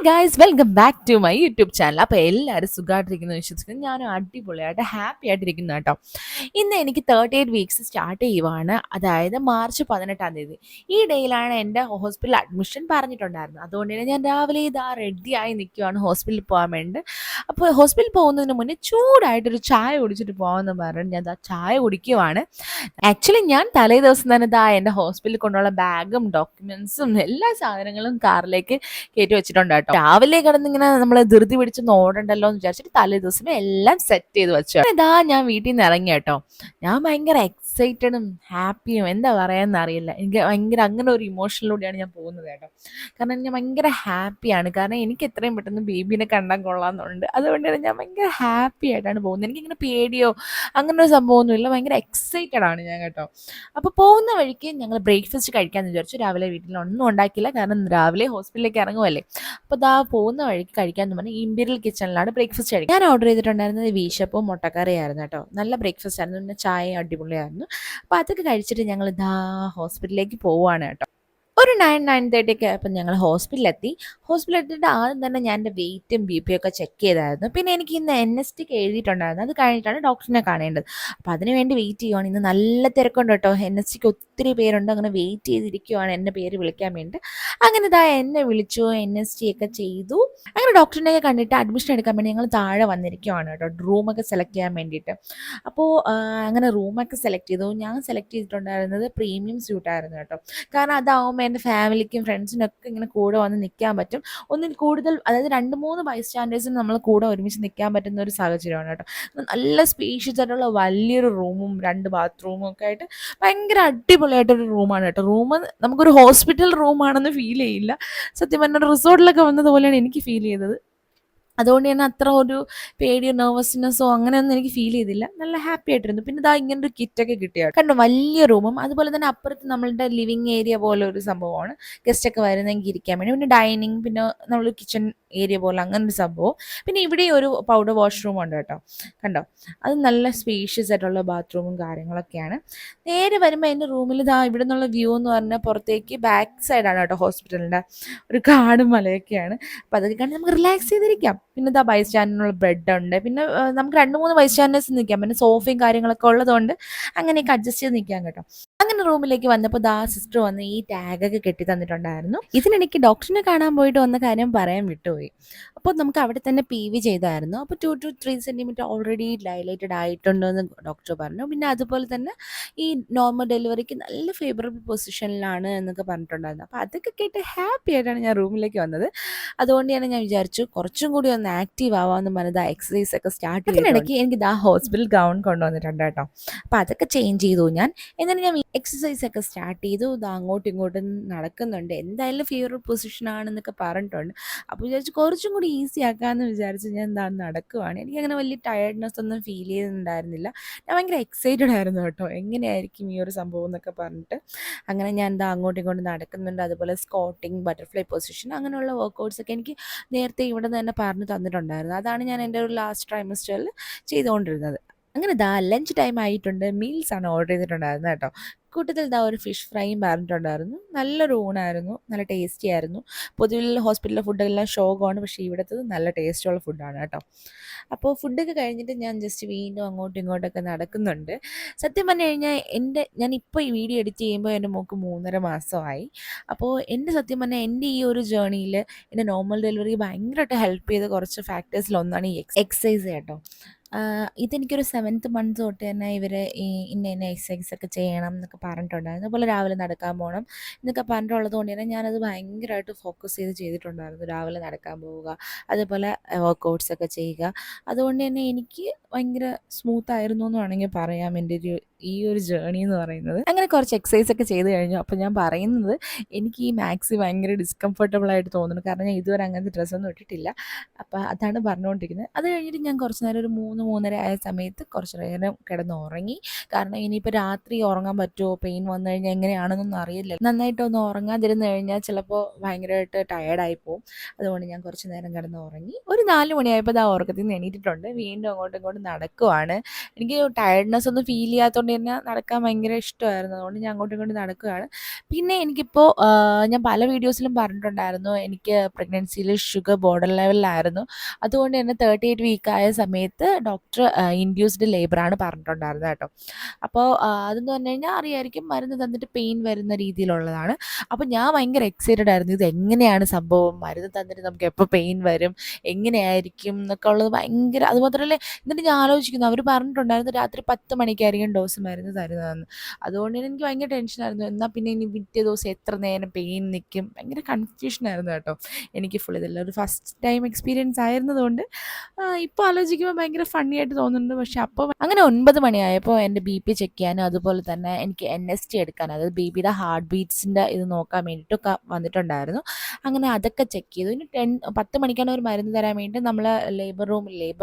Guys, welcome back to my YouTube channel. അപ്പോൾ എല്ലാവരും സുഖമായിട്ടിരിക്കുന്നു വിശ്വസിക്കുന്നു. ഞാനും അടിപൊളിയായിട്ട് ഹാപ്പി ആയിട്ടിരിക്കുന്നു കേട്ടോ. ഇന്ന് എനിക്ക് 38 വീക്സ് സ്റ്റാർട്ട് ചെയ്യുവാണ്, അതായത് മാർച്ച് 18-ാം തീയതി. ഈ ഡേയിലാണ് എൻ്റെ ഹോസ്പിറ്റൽ അഡ്മിഷൻ പറഞ്ഞിട്ടുണ്ടായിരുന്നത്. അതുകൊണ്ട് തന്നെ ഞാൻ രാവിലെ ഇതാ റെഡിയായി നിൽക്കുവാണ് ഹോസ്പിറ്റലിൽ പോകാൻ വേണ്ടി. അപ്പോൾ ഹോസ്പിറ്റലിൽ പോകുന്നതിന് മുന്നേ ചൂടായിട്ടൊരു ചായ കുടിച്ചിട്ട് പോകാമെന്ന് പറഞ്ഞ് ഞാൻ ആ ചായ കുടിക്കുവാണ്. ആക്ച്വലി ഞാൻ തലേ ദിവസം തന്നെ എൻ്റെ ഹോസ്പിറ്റലിൽ കൊണ്ടുള്ള ബാഗും ഡോക്യുമെൻസും എല്ലാ സാധനങ്ങളും കാറിലേക്ക് കയറ്റി വെച്ചിട്ടുണ്ട് കേട്ടോ. രാവിലെ കിടന്നിങ്ങനെ നമ്മൾ ധൃതി പിടിച്ചൊന്ന് ഓടണ്ടല്ലോ എന്ന് വിചാരിച്ചിട്ട് തലേ ദിവസമേ എല്ലാം സെറ്റ് ചെയ്ത് വെച്ചു. ഇതാ ഞാൻ വീട്ടിൽ നിന്ന് ഇറങ്ങി കേട്ടോ. ഞാൻ ഭയങ്കര എക്സൈറ്റഡും ഹാപ്പിയും എന്താ പറയാന്ന് അറിയില്ല. എനിക്ക് ഭയങ്കര അങ്ങനെ ഒരു ഇമോഷനിലൂടെയാണ് ഞാൻ പോകുന്നത് കേട്ടോ. കാരണം ഞാൻ ഭയങ്കര ഹാപ്പിയാണ്. കാരണം എനിക്ക് എത്രയും പെട്ടെന്ന് ബേബീനെ കണ്ടാൽ കൊള്ളാമെന്നുണ്ട്. അതുകൊണ്ട് തന്നെ ഞാൻ ഭയങ്കര ഹാപ്പി ആയിട്ടാണ് പോകുന്നത്. എനിക്കിങ്ങനെ പേടിയോ അങ്ങനെ ഒരു സംഭവമൊന്നുമില്ല. ഭയങ്കര എക്സൈറ്റഡ് ആണ് ഞാൻ കേട്ടോ. അപ്പോൾ പോകുന്ന വഴിക്ക് ഞങ്ങൾ ബ്രേക്ക്ഫാസ്റ്റ് കഴിക്കാമെന്ന് വിചാരിച്ചു. രാവിലെ വീട്ടിൽ ഒന്നും ഉണ്ടാക്കിയില്ല, കാരണം രാവിലെ ഹോസ്പിറ്റലിലേക്ക് ഇറങ്ങുമല്ലേ. അപ്പോൾ ദാ പോകുന്ന വഴിക്ക് കഴിക്കാമെന്ന് പറഞ്ഞാൽ ഇമ്പീരിയൽ കിച്ചണിലാണ് ബ്രേക്ക്ഫാസ്റ്റ് കഴിക്കുക. ഞാൻ ഓർഡർ ചെയ്തിട്ടുണ്ടായിരുന്നത് വീശപ്പവും മുട്ടക്കറിയായിരുന്നു കേട്ടോ. നല്ല ബ്രേക്ക്ഫാസ്റ്റ് ആയിരുന്നു, പിന്നെ ചായ അടിപൊളിയായിരുന്നു. അപ്പോൾ അതൊക്കെ കഴിച്ചിട്ട് ഞങ്ങൾ ഇതാ ഹോസ്പിറ്റലിലേക്ക് പോവുകയാണ് കേട്ടോ. ഒരു 9-9:30 ഒക്കെ ആയപ്പോൾ ഞങ്ങൾ ഹോസ്പിറ്റലിലെത്തി. ഹോസ്പിറ്റലിലെത്തിയിട്ട് ആദ്യം തന്നെ ഞാൻ എൻ്റെ വെയിറ്റും BP ഒക്കെ ചെക്ക് ചെയ്തായിരുന്നു. പിന്നെ എനിക്ക് ഇന്ന് NST എഴുതിയിട്ടുണ്ടായിരുന്നു. അത് കഴിഞ്ഞിട്ടാണ് ഡോക്ടറിനെ കാണേണ്ടത്. അപ്പോൾ അതിന് വേണ്ടി വെയിറ്റ് ചെയ്യുവാണ്. ഇന്ന് നല്ല തിരക്കുണ്ട് കേട്ടോ. NST ഒത്തിരി പേരുണ്ട്. അങ്ങനെ വെയിറ്റ് ചെയ്തിരിക്കുവാണ് എൻ്റെ പേര് വിളിക്കാൻ വേണ്ടി. അങ്ങനെ ഇതാ എന്നെ വിളിച്ചു, NST ഒക്കെ ചെയ്തു. അങ്ങനെ ഡോക്ടറിനെയൊക്കെ കണ്ടിട്ട് അഡ്മിഷൻ എടുക്കാൻ വേണ്ടി ഞങ്ങൾ താഴെ വന്നിരിക്കുവാണ് കേട്ടോ, റൂമൊക്കെ സെലക്ട് ചെയ്യാൻ വേണ്ടിയിട്ട്. അപ്പോൾ അങ്ങനെ റൂമൊക്കെ സെലക്ട് ചെയ്തു. ഞാൻ സെലക്ട് ചെയ്തിട്ടുണ്ടായിരുന്നത് പ്രീമിയം സ്യൂട്ടായിരുന്നു കേട്ടോ. കാരണം അതാവുമ്പോൾ എൻ്റെ ഫാമിലിക്കും ഫ്രണ്ട്സിനൊക്കെ ഇങ്ങനെ കൂടെ വന്ന് നിൽക്കാൻ പറ്റും. ഒന്നിൽ കൂടുതൽ, അതായത് 2-3 ബൈസ്റ്റാൻഡേഴ്സിന് നമ്മൾ കൂടെ ഒരുമിച്ച് നിൽക്കാൻ പറ്റുന്ന ഒരു സാഹചര്യമാണ് കേട്ടോ. നല്ല സ്പേഷ്യസ് ആയിട്ടുള്ള വലിയൊരു റൂമും 2 ബാത്റൂമും ഒക്കെ ആയിട്ട് ഭയങ്കര അടിപൊളിയായിട്ടൊരു റൂമാണ് കേട്ടോ. റൂം നമുക്കൊരു ഹോസ്പിറ്റൽ റൂമാണെന്ന് ഫീൽ ചെയ്യില്ല. സത്യം പറഞ്ഞാൽ റിസോർട്ടിലൊക്കെ വന്നതുപോലെയാണ് എനിക്ക് ഫീൽ ചെയ്തത്. അതുകൊണ്ട് തന്നെ അത്ര ഒരു പേടിയോ നെർവസ്നെസ്സോ അങ്ങനെയൊന്നും എനിക്ക് ഫീൽ ചെയ്തില്ല. നല്ല ഹാപ്പി ആയിട്ടിരുന്നു. പിന്നെ ഇതാ ഇങ്ങനൊരു കിറ്റൊക്കെ കിട്ടിയാണ് കണ്ടു. വലിയ റൂമും അതുപോലെ തന്നെ അപ്പുറത്ത് നമ്മളുടെ ലിവിങ് ഏരിയ പോലെ ഒരു സംഭവമാണ്, ഗസ്റ്റൊക്കെ വരുന്നെങ്കിൽ ഇരിക്കാൻ വേണ്ടി. പിന്നെ ഡൈനിങ്, പിന്നെ നമ്മൾ കിച്ചൺ ഏരിയ പോലെ അങ്ങനെ ഒരു സംഭവം. പിന്നെ ഇവിടെ ഒരു പൗഡർ വാഷ്റൂം ഉണ്ട് കേട്ടോ. കണ്ടോ, അത് നല്ല സ്പേഷ്യസ് ആയിട്ടുള്ള ബാത്റൂമും കാര്യങ്ങളൊക്കെയാണ്. നേരെ വരുമ്പോൾ എൻ്റെ റൂമിൽ ഇതാ ഇവിടെ നിന്നുള്ള വ്യൂ എന്ന് പറഞ്ഞാൽ പുറത്തേക്ക് ബാക്ക് സൈഡാണ് കേട്ടോ ഹോസ്പിറ്റലിൻ്റെ. ഒരു കാടും മലയൊക്കെയാണ്. അപ്പോൾ അതൊക്കെ കണ്ട് നമുക്ക് റിലാക്സ് ചെയ്തിരിക്കാം. പിന്നെ ഇതാ ബൈ സ്റ്റാൻഡിനുള്ള ബെഡ് ഉണ്ട്. പിന്നെ നമുക്ക് 2-3 ബൈ സ്റ്റാൻഡേഴ്സ് നിൽക്കാം. പിന്നെ സോഫയും കാര്യങ്ങളൊക്കെ ഉള്ളതുകൊണ്ട് അങ്ങനെയൊക്കെ അഡ്ജസ്റ്റ് ചെയ്ത് നിൽക്കാം കേട്ടോ. അങ്ങനെ റൂമിലേക്ക് വന്നപ്പോൾ ദാ സിസ്റ്റർ വന്ന് ഈ ടാഗൊക്കെ കെട്ടി തന്നിട്ടുണ്ടായിരുന്നു. ഇതിനിടയ്ക്ക് ഡോക്ടറിനെ കാണാൻ പോയിട്ട് വന്ന കാര്യം പറയാൻ വിട്ടുപോയി. അപ്പോൾ നമുക്ക് അവിടെ തന്നെ PV ചെയ്തായിരുന്നു. അപ്പോൾ 2 to 3 സെൻറ്റിമീറ്റർ ഓൾറെഡി ഡയലേറ്റഡ് ആയിട്ടുണ്ടെന്ന് ഡോക്ടർ പറഞ്ഞു. പിന്നെ അതുപോലെ തന്നെ ഈ നോർമൽ ഡെലിവറിക്ക് നല്ല ഫേവറബിൾ പൊസിഷനിലാണ് എന്നൊക്കെ പറഞ്ഞിട്ടുണ്ടായിരുന്നു. അപ്പോൾ അതൊക്കെ കേട്ട് ഹാപ്പി ആയിട്ടാണ് ഞാൻ റൂമിലേക്ക് വന്നത്. അതുകൊണ്ട് തന്നെ ഞാൻ വിചാരിച്ചു കുറച്ചും കൂടി ഒന്ന് ആക്റ്റീവ് ആവാമെന്ന് പറഞ്ഞത് എക്സസൈസ് ഒക്കെ സ്റ്റാർട്ട് ചെയ്തു. അതിനിടയ്ക്ക് എനിക്ക് ഇതാ ഹോസ്പിറ്റൽ ഗൗൺ കൊണ്ടുവന്നിട്ടുണ്ട് കേട്ടോ. അപ്പോൾ അതൊക്കെ ചേഞ്ച് ചെയ്തു ഞാൻ. എന്നിട്ട് ഞാൻ എക്സസൈസ് ഒക്കെ സ്റ്റാർട്ട് ചെയ്തു. ഇത് അങ്ങോട്ടും ഇങ്ങോട്ടും നടക്കുന്നുണ്ട്. എന്തായാലും ഫേവറബിൾ പൊസിഷൻ ആണെന്നൊക്കെ പറഞ്ഞിട്ടുണ്ട്. അപ്പോൾ വിചാരിച്ചു കുറച്ചും കൂടി ഈസി ആക്കാമെന്ന് വിചാരിച്ച് ഞാൻ എന്താ നടക്കുവാണ്. എനിക്കങ്ങനെ വലിയ ടയർഡ്നെസ് ഒന്നും ഫീൽ ചെയ്യുന്നുണ്ടായിരുന്നില്ല. ഞാൻ ഭയങ്കര എക്സൈറ്റഡ് ആയിരുന്നു കേട്ടോ, എങ്ങനെയായിരിക്കും ഈ ഒരു സംഭവം എന്നൊക്കെ പറഞ്ഞിട്ട്. അങ്ങനെ ഞാൻ എന്താ അങ്ങോട്ടും ഇങ്ങോട്ടും നടക്കുന്നുണ്ട്. അതുപോലെ സ്കോട്ടിങ്, ബട്ടർഫ്ലൈ പൊസിഷൻ, അങ്ങനെയുള്ള വർക്കൗട്ട്സ് ഒക്കെ എനിക്ക് നേരത്തെ ഇവിടെ നിന്ന് തന്നെ പറഞ്ഞു തന്നിട്ടുണ്ടായിരുന്നു. അതാണ് ഞാൻ എൻ്റെ ഒരു ലാസ്റ്റ് ട്രൈമസ്റ്ററിൽ ചെയ്തുകൊണ്ടിരുന്നത്. അങ്ങനെ ദാ ലഞ്ച് ടൈം ആയിട്ടുണ്ട്. മീൽസാണ് ഓർഡർ ചെയ്തിട്ടുണ്ടായിരുന്നത് കേട്ടോ. കൂട്ടത്തിൽ ദാ ഒരു ഫിഷ് ഫ്രൈയും പറഞ്ഞിട്ടുണ്ടായിരുന്നു. നല്ലൊരു ഊണായിരുന്നു, നല്ല ടേസ്റ്റി ആയിരുന്നു. പൊതുവിൽ ഹോസ്പിറ്റലിലെ ഫുഡെല്ലാം ഷോകമാണ്, പക്ഷേ ഇവിടുത്തത് നല്ല ടേസ്റ്റുള്ള ഫുഡാണ് കേട്ടോ. അപ്പോൾ ഫുഡൊക്കെ കഴിഞ്ഞിട്ട് ഞാൻ ജസ്റ്റ് വീണ്ടും അങ്ങോട്ടും ഇങ്ങോട്ടൊക്കെ നടക്കുന്നുണ്ട്. സത്യം പറഞ്ഞു കഴിഞ്ഞാൽ ഞാനിപ്പോൾ ഈ വീഡിയോ എഡിറ്റ് ചെയ്യുമ്പോൾ എൻ്റെ മോൾക്ക് 3.5 മാസമായി. അപ്പോൾ സത്യം പറഞ്ഞാൽ എൻ്റെ ഈ ഒരു ജേർണിയിൽ എൻ്റെ നോർമൽ ഡെലിവറി ഭയങ്കരമായിട്ട് ഹെൽപ്പ് ചെയ്ത കുറച്ച് ഫാക്ടേഴ്സിലൊന്നാണ് ഈ എക്സസൈസ് കേട്ടോ. ഇതെനിക്കൊരു 7th മന്ത് തൊട്ട് തന്നെ ഇവർ ഇന്ന എക്സസൈസ് ഒക്കെ ചെയ്യണം എന്നൊക്കെ പറഞ്ഞിട്ടുണ്ടായിരുന്നു. അതുപോലെ രാവിലെ നടക്കാൻ പോകണം എന്നൊക്കെ പറഞ്ഞിട്ടുള്ളത് കൊണ്ട് തന്നെ ഞാനത് ഭയങ്കരമായിട്ട് ഫോക്കസ് ചെയ്തിട്ടുണ്ടായിരുന്നു. രാവിലെ നടക്കാൻ പോവുക, അതുപോലെ വർക്കൗട്ട്സ് ഒക്കെ ചെയ്യുക. അതുകൊണ്ട് തന്നെ എനിക്ക് ഭയങ്കര സ്മൂത്ത് ആയിരുന്നു എന്ന് വേണമെങ്കിൽ പറയാം എൻ്റെ ഈ ഒരു ജേർണി എന്ന് പറയുന്നത്. അങ്ങനെ കുറച്ച് എക്സസൈസ് ഒക്കെ ചെയ്ത് കഴിഞ്ഞു. അപ്പോൾ ഞാൻ പറയുന്നത്, എനിക്ക് ഈ മാക്സി ഭയങ്കര ഡിസ്കംഫർട്ടബിൾ ആയിട്ട് തോന്നുന്നു. കാരണം ഞാൻ ഇതുവരെ അങ്ങനത്തെ ഡ്രസ്സൊന്നും ഇട്ടിട്ടില്ല. അപ്പോൾ അതാണ് പറഞ്ഞുകൊണ്ടിരിക്കുന്നത്. അത് കഴിഞ്ഞിട്ട് ഞാൻ കുറച്ച് നേരം ഒരു 3-3:30 ആയ സമയത്ത് കുറച്ച് നേരം കിടന്ന് ഉറങ്ങി. കാരണം ഇനിയിപ്പോൾ രാത്രി ഉറങ്ങാൻ പറ്റുമോ, പെയിൻ വന്നു കഴിഞ്ഞാൽ എങ്ങനെയാണെന്നൊന്നും അറിയില്ല. നന്നായിട്ടൊന്ന് ഉറങ്ങാതിരുന്ന് കഴിഞ്ഞാൽ ചിലപ്പോൾ ഭയങ്കരമായിട്ട് ടയേർഡായി പോകും. അതുകൊണ്ട് ഞാൻ കുറച്ച് നേരം കിടന്ന് ഉറങ്ങി. ഒരു 4 മണിയായപ്പോൾ ആ ഉറക്കത്തിൽ നിന്ന് എണീറ്റിട്ടുണ്ട്. വീണ്ടും അങ്ങോട്ടും ഇങ്ങോട്ടും നടക്കുവാണ്. എനിക്ക് ടയർഡ്നെസ് ഒന്നും ഫീൽ ചെയ്യാത്തതുകൊണ്ട് അതുകൊണ്ട് തന്നെ നടക്കാൻ ഭയങ്കര ഇഷ്ടമായിരുന്നു. അതുകൊണ്ട് ഞാൻ അങ്ങോട്ടും ഇങ്ങോട്ടും നടക്കുകയാണ്. പിന്നെ എനിക്കിപ്പോൾ ഞാൻ പല വീഡിയോസിലും പറഞ്ഞിട്ടുണ്ടായിരുന്നു എനിക്ക് പ്രഗ്നൻസിയിൽ ഷുഗർ ബോർഡർ ലെവലിലായിരുന്നു. അതുകൊണ്ട് തന്നെ 38 വീക്കായ സമയത്ത് ഡോക്ടർ ഇൻഡ്യൂസ്ഡ് ലേബറാണ് പറഞ്ഞിട്ടുണ്ടായിരുന്നത് കേട്ടോ. അപ്പോൾ അതെന്ന് പറഞ്ഞു കഴിഞ്ഞാൽ അറിയായിരിക്കും മരുന്ന് തന്നിട്ട് പെയിൻ വരുന്ന രീതിയിലുള്ളതാണ്. അപ്പോൾ ഞാൻ ഭയങ്കര എക്സൈറ്റഡ് ആയിരുന്നു. ഇത് എങ്ങനെയാണ് സംഭവം? മരുന്ന് തന്നിട്ട് നമുക്ക് എപ്പോൾ പെയിൻ വരും? എങ്ങനെയായിരിക്കും എന്നൊക്കെ ഉള്ളത് ഭയങ്കര അതുമാത്രമല്ല എന്നിട്ട് ഞാൻ ആലോചിക്കുന്നു അവർ പറഞ്ഞിട്ടുണ്ടായിരുന്നു രാത്രി 10 മണിക്കായിരിക്കും ഡോസ് മരുന്ന് തരുന്നതെന്ന്. അതുകൊണ്ട് തന്നെ എനിക്ക് ഭയങ്കര ടെൻഷനായിരുന്നു. എന്നാൽ പിന്നെ ഇനി പിറ്റേ ദിവസം എത്ര നേരം പെയിൻ നിൽക്കും? ഭയങ്കര കൺഫ്യൂഷനായിരുന്നു കേട്ടോ എനിക്ക് ഫുൾ. ഇതെല്ലാം ഒരു ഫസ്റ്റ് ടൈം എക്സ്പീരിയൻസ് ആയിരുന്നതുകൊണ്ട് ഇപ്പോൾ ആലോചിക്കുമ്പോൾ ഭയങ്കര ഫണ്ണി ആയിട്ട് തോന്നുന്നുണ്ട്. പക്ഷെ അപ്പോൾ അങ്ങനെ 9 മണിയായപ്പോൾ എൻ്റെ BP ചെക്ക് ചെയ്യാനും അതുപോലെ തന്നെ എനിക്ക് NST എടുക്കാൻ അതായത് ബേബിയുടെ ഹാർട്ട് ബീറ്റ്സിൻ്റെ ഇത് നോക്കാൻ വേണ്ടിയിട്ടൊക്കെ വന്നിട്ടുണ്ടായിരുന്നു. അങ്ങനെ അതൊക്കെ ചെക്ക് ചെയ്തു. ഇനി 10 മണിക്കാണ് ഒരു മരുന്ന് തരാൻ വേണ്ടി നമ്മൾ ലേബർ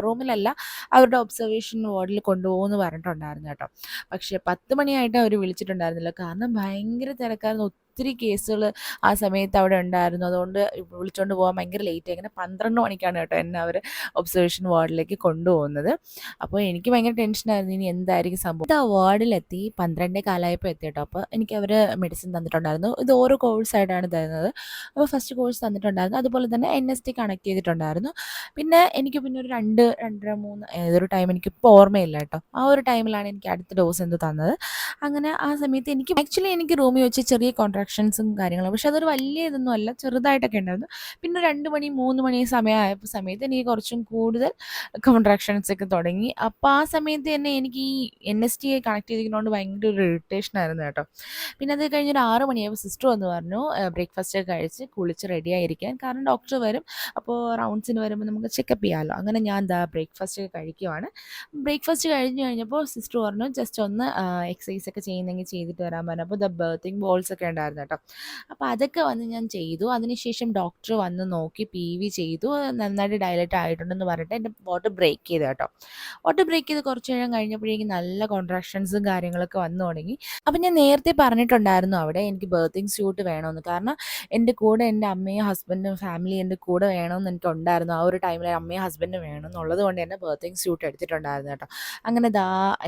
റൂമിലല്ല അവരുടെ ഒബ്സർവേഷൻ വാർഡിൽ കൊണ്ടുപോകുമെന്ന് പറഞ്ഞിട്ടുണ്ടായിരുന്നു കേട്ടോ. പക്ഷേ 10 മണിയായിട്ട് അവർ വിളിച്ചിട്ടുണ്ടായിരുന്നില്ല. കാരണം ഭയങ്കര തിരക്കായിരുന്നു. ഒത്തിരി കേസുകൾ ആ സമയത്ത് അവിടെ ഉണ്ടായിരുന്നു. അതുകൊണ്ട് വിളിച്ചുകൊണ്ട് പോകാൻ ഭയങ്കര ലേറ്റായി. അങ്ങനെ 12 മണിക്കാണ് കേട്ടോ എന്നെ അവർ ഒബ്സർവേഷൻ വാർഡിലേക്ക് കൊണ്ടുപോകുന്നത്. അപ്പോൾ എനിക്ക് ഭയങ്കര ടെൻഷനായിരുന്നു ഇനി എന്തായിരിക്കും സംഭവം. ആ വാർഡിലെത്തി 12 കാലമായപ്പോൾ എത്തി കേട്ടോ. അപ്പോൾ എനിക്ക് അവർ മെഡിസിൻ തന്നിട്ടുണ്ടായിരുന്നു. ഇത് ഓരോ കോഴ്സായിട്ടാണ് തരുന്നത്. അപ്പോൾ ഫസ്റ്റ് കോഴ്സ് തന്നിട്ടുണ്ടായിരുന്നു. അതുപോലെ തന്നെ NST കണക്ട് ചെയ്തിട്ടുണ്ടായിരുന്നു. പിന്നെ എനിക്ക് പിന്നെ ഒരു 2, 2:30, 3 ഏതൊരു ടൈം എനിക്കിപ്പോൾ ഓർമ്മയില്ല കേട്ടോ. ആ ഒരു ടൈമിലാണ് എനിക്ക് അടുത്ത ഡോസ് എന്തോ തന്നത്. അങ്ങനെ ആ സമയത്ത് എനിക്ക് റൂമിൽ വെച്ച് ചെറിയ കോൺട്രാക്ഷൻസും കാര്യങ്ങളും, പക്ഷെ അതൊരു വലിയ ഇതൊന്നും അല്ല, ചെറുതായിട്ടൊക്കെ ഉണ്ടായിരുന്നു. പിന്നെ 2 മണി 3 മണി സമയത്ത് എനിക്ക് കുറച്ചും കൂടുതൽ കോൺട്രാക്ഷൻസ് ഒക്കെ തുടങ്ങി. അപ്പോൾ ആ സമയത്ത് തന്നെ എനിക്ക് ഈ NST കണക്ട് ചെയ്തിരിക്കുന്നതുകൊണ്ട് ഭയങ്കര ഒരു ഇറിറ്റേഷൻ ആയിരുന്നു കേട്ടോ. പിന്നെ അത് കഴിഞ്ഞ് ഒരു 6 മണിയായപ്പോൾ സിസ്റ്റർ വന്ന് പറഞ്ഞു ബ്രേക്ക്ഫാസ്റ്റ് ഒക്കെ കഴിച്ച് കുളിച്ച് റെഡി ആയിരിക്കാൻ, കാരണം ഡോക്ടർ വരും. അപ്പോൾ റൗണ്ട്സിന് വരുമ്പോൾ നമുക്ക് ചെക്കപ്പ് ചെയ്യാമല്ലോ. അങ്ങനെ ഞാൻ ബ്രേക്ക്ഫാസ്റ്റ് ഒക്കെ കഴിക്കുവാണ്. ബ്രേക്ക്ഫാസ്റ്റ് കഴിഞ്ഞപ്പോൾ സിസ്റ്റർ പറഞ്ഞു ജസ്റ്റ് ഒന്ന് എക്സസൈസ് ഒക്കെ ചെയ്യുന്നെങ്കിൽ ചെയ്തിട്ട് വരാൻ പറഞ്ഞു. അപ്പോൾ ബർത്തിങ് ബോൾസ് ഒക്കെ ഉണ്ടായിരുന്നു കേട്ടോ. അപ്പോൾ അതൊക്കെ വന്ന് ഞാൻ ചെയ്തു. അതിനുശേഷം ഡോക്ടർ വന്ന് നോക്കി PV ചെയ്തു. നന്നായിട്ട് ഡയലറ്റ് ആയിട്ടുണ്ടെന്ന് പറഞ്ഞിട്ട് എൻ്റെ വാട്ടർ ബ്രേക്ക് ചെയ്തു കേട്ടോ. വാട്ടർ ബ്രേക്ക് ചെയ്ത് കുറച്ച് നേരം കഴിഞ്ഞപ്പോഴേക്കും നല്ല കോൺട്രാക്ഷൻസും കാര്യങ്ങളൊക്കെ വന്നു തുടങ്ങി. അപ്പം ഞാൻ നേരത്തെ പറഞ്ഞിട്ടുണ്ടായിരുന്നു അവിടെ എനിക്ക് ബർത്തിങ് സ്യൂട്ട് വേണമെന്ന്. കാരണം എൻ്റെ കൂടെ എൻ്റെ അമ്മയും ഹസ്ബൻഡും ഫാമിലി എൻ്റെ കൂടെ വേണമെന്ന് എനിക്കുണ്ടായിരുന്നു. ആ ഒരു ടൈമിൽ അമ്മയും ഹസ്ബൻഡും വേണമെന്നുള്ളത് കൊണ്ട് തന്നെ ബർത്തിങ് സ്യൂട്ട് എടുത്തിട്ടുണ്ടായിരുന്നു കേട്ടോ. അങ്ങനെ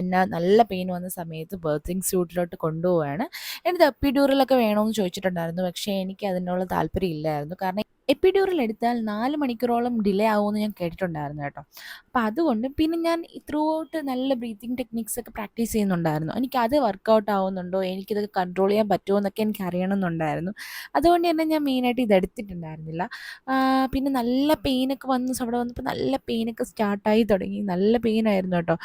എന്നെ നല്ല പെയിൻ വന്ന സമയത്ത് ബർത്തിങ് സ്യൂട്ടിലോട്ട് കൊണ്ടുപോവുകയാണ്. എന്നിട്ട് എപ്പിഡ്യൂറലൊക്കെ വേണമെന്ന് ചോദിച്ചിട്ടുണ്ടായിരുന്നു. പക്ഷേ എനിക്ക് അതിനുള്ള താല്പര്യം ഇല്ലായിരുന്നു. കാരണം എപ്പിഡ്യൂറൽ എടുത്താൽ 4 മണിക്കൂറോളം ഡിലേ ആവുമെന്ന് ഞാൻ കേട്ടിട്ടുണ്ടായിരുന്നു കേട്ടോ. അപ്പം അതുകൊണ്ട് പിന്നെ ഞാൻ ത്രൂ ഔട്ട് നല്ല ബ്രീത്തിങ് ടെക്നിക്സ് ഒക്കെ പ്രാക്ടീസ് ചെയ്യുന്നുണ്ടായിരുന്നു. എനിക്കത് വർക്കൗട്ട് ആവുന്നുണ്ടോ, എനിക്കിതൊക്കെ കൺട്രോൾ ചെയ്യാൻ പറ്റുമോ എന്നൊക്കെ എനിക്ക് അറിയണമെന്നുണ്ടായിരുന്നു. അതുകൊണ്ട് തന്നെ ഞാൻ മെയിനായിട്ട് ഇതെടുത്തിട്ടുണ്ടായിരുന്നില്ല. പിന്നെ നല്ല പെയിനൊക്കെ അവിടെ വന്നപ്പോൾ നല്ല പെയിനൊക്കെ സ്റ്റാർട്ടായി തുടങ്ങി. നല്ല പെയിനായിരുന്നു കേട്ടോ.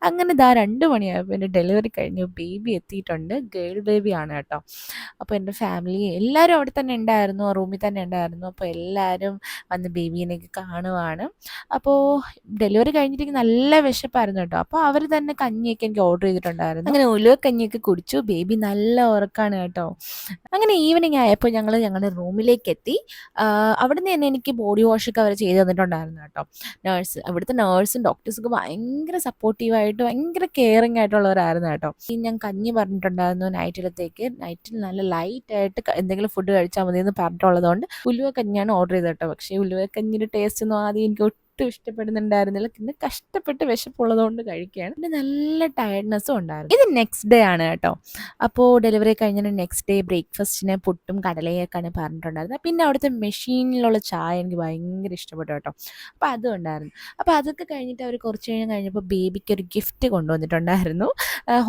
അങ്ങനെ 2 മണിയായപ്പോൾ എൻ്റെ ഡെലിവറി കഴിഞ്ഞു. ബേബി എത്തിയിട്ടുണ്ട്. ഗേൾ ബേബിയാണ് കേട്ടോ. അപ്പോൾ എൻ്റെ ഫാമിലി എല്ലാവരും അവിടെ തന്നെ ഉണ്ടായിരുന്നു, റൂമിൽ തന്നെ ഉണ്ടായിരുന്നു. അപ്പോൾ എല്ലാവരും വന്ന് ബേബീനെയൊക്കെ കാണുവാണ്. അപ്പോൾ ഡെലിവറി കഴിഞ്ഞിട്ട് നല്ല വിശപ്പായിരുന്നു കേട്ടോ. അപ്പോൾ അവർ തന്നെ കഞ്ഞിയൊക്കെ എനിക്ക് ഓർഡർ ചെയ്തിട്ടുണ്ടായിരുന്നു. അങ്ങനെ ഉലുവ കഞ്ഞിയൊക്കെ കുടിച്ചു. ബേബി നല്ല ഉറക്കമാണ് കേട്ടോ. അങ്ങനെ ഈവനിങ് ആയപ്പോൾ ഞങ്ങൾ ഞങ്ങളുടെ റൂമിലേക്ക് എത്തി. അവിടുന്ന് തന്നെ എനിക്ക് ബോഡി വാഷൊക്കെ അവർ ചെയ്ത് തന്നിട്ടുണ്ടായിരുന്നു കേട്ടോ. അവിടുത്തെ നേഴ്സും ഡോക്ടേഴ്സൊക്കെ ഭയങ്കര സപ്പോർട്ടീവായിട്ട് ഭയങ്കര കെയറിങ് ആയിട്ടുള്ളവരായിരുന്നു കേട്ടോ. ഞാൻ കഞ്ഞി പറഞ്ഞിട്ടുണ്ടായിരുന്നു നൈറ്റിൽ നല്ല ലൈറ്റായിട്ട് എന്തെങ്കിലും ഫുഡ് കഴിച്ചാൽ മതി എന്ന് പറഞ്ഞിട്ടുള്ളതുകൊണ്ട് ഉലുവ കഞ്ഞിയാണ് ഓർഡർ ചെയ്തത് കേട്ടോ. പക്ഷേ ഉലുവ കഞ്ഞിയുടെ ടേസ്റ്റ് ഒന്നും ആദ്യം എനിക്ക് ഒട്ടും ഇഷ്ടപ്പെടുന്നുണ്ടായിരുന്നില്ല. പിന്നെ കഷ്ടപ്പെട്ട് വിശപ്പുള്ളതുകൊണ്ട് കഴിക്കുകയാണ്. പിന്നെ നല്ല ടയർഡ്നെസ്സും ഉണ്ടായിരുന്നു. ഇത് നെക്സ്റ്റ് ഡേ ആണ് കേട്ടോ. അപ്പോൾ ഡെലിവറി കഴിഞ്ഞിട്ട് നെക്സ്റ്റ് ഡേ ബ്രേക്ക്ഫാസ്റ്റിന് പുട്ടും കടലയൊക്കെയാണ് പറഞ്ഞിട്ടുണ്ടായിരുന്നത്. പിന്നെ അവിടുത്തെ മെഷീനിലുള്ള ചായ എനിക്ക് ഭയങ്കര ഇഷ്ടപ്പെട്ടു കേട്ടോ. അപ്പോൾ അതും ഉണ്ടായിരുന്നു. അപ്പോൾ അതൊക്കെ കഴിഞ്ഞിട്ട് അവർ കുറച്ച് കഴിഞ്ഞപ്പോൾ ബേബിക്ക് ഒരു ഗിഫ്റ്റ് കൊണ്ടുവന്നിട്ടുണ്ടായിരുന്നു.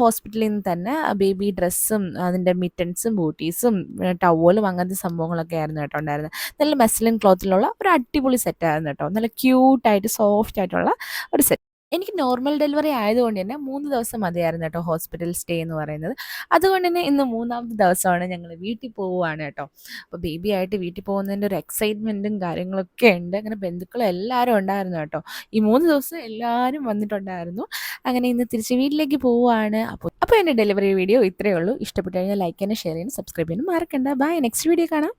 ഹോസ്പിറ്റലിൽ നിന്ന് തന്നെ ബേബി ഡ്രസ്സും അതിൻ്റെ മിറ്റൻസും ബൂട്ടീസും ടവലും അങ്ങനത്തെ സംഭവങ്ങളൊക്കെ ആയിരുന്നു കേട്ടോ ഉണ്ടായിരുന്നത്. നല്ല മെസ്ലിൻ ക്ലോത്തിലുള്ള ഒരു അടിപൊളി സെറ്റായിരുന്നു കേട്ടോ. നല്ല ക്യൂട്ടായിട്ട് സോഫ്റ്റ് ആയിട്ടുള്ള ഒരു സെറ്റ്. എനിക്ക് നോർമൽ ഡെലിവറി ആയതുകൊണ്ട് തന്നെ 3 ദിവസം മതിയായിരുന്നു കേട്ടോ ഹോസ്പിറ്റൽ സ്റ്റേ എന്ന് പറയുന്നത്. അതുകൊണ്ട് തന്നെ ഇന്ന് 3ാമത്തെ ദിവസമാണ് ഞങ്ങൾ വീട്ടിൽ പോവുകയാണ് കേട്ടോ. അപ്പോൾ ബേബി ആയിട്ട് വീട്ടിൽ പോകുന്നതിൻ്റെ ഒരു എക്സൈറ്റ്മെൻറ്റും കാര്യങ്ങളൊക്കെ ഉണ്ട്. അങ്ങനെ ബന്ധുക്കളും എല്ലാവരും ഉണ്ടായിരുന്നു കേട്ടോ. ഈ 3 ദിവസം എല്ലാവരും വന്നിട്ടുണ്ടായിരുന്നു. അങ്ങനെ ഇന്ന് തിരിച്ച് വീട്ടിലേക്ക് പോവുകയാണ്. അപ്പോൾ എൻ്റെ ഡെലിവറി വീഡിയോ ഇത്രയേ ഉള്ളൂ. ഇഷ്ടപ്പെട്ടു കഴിഞ്ഞാൽ ലൈക്ക് ചെയ്യാനും ഷെയർ ചെയ്യാനും സബ്സ്ക്രൈബ് ചെയ്യാനും മറക്കണ്ട. ബൈ, നെക്സ്റ്റ് വീഡിയോ കാണാം.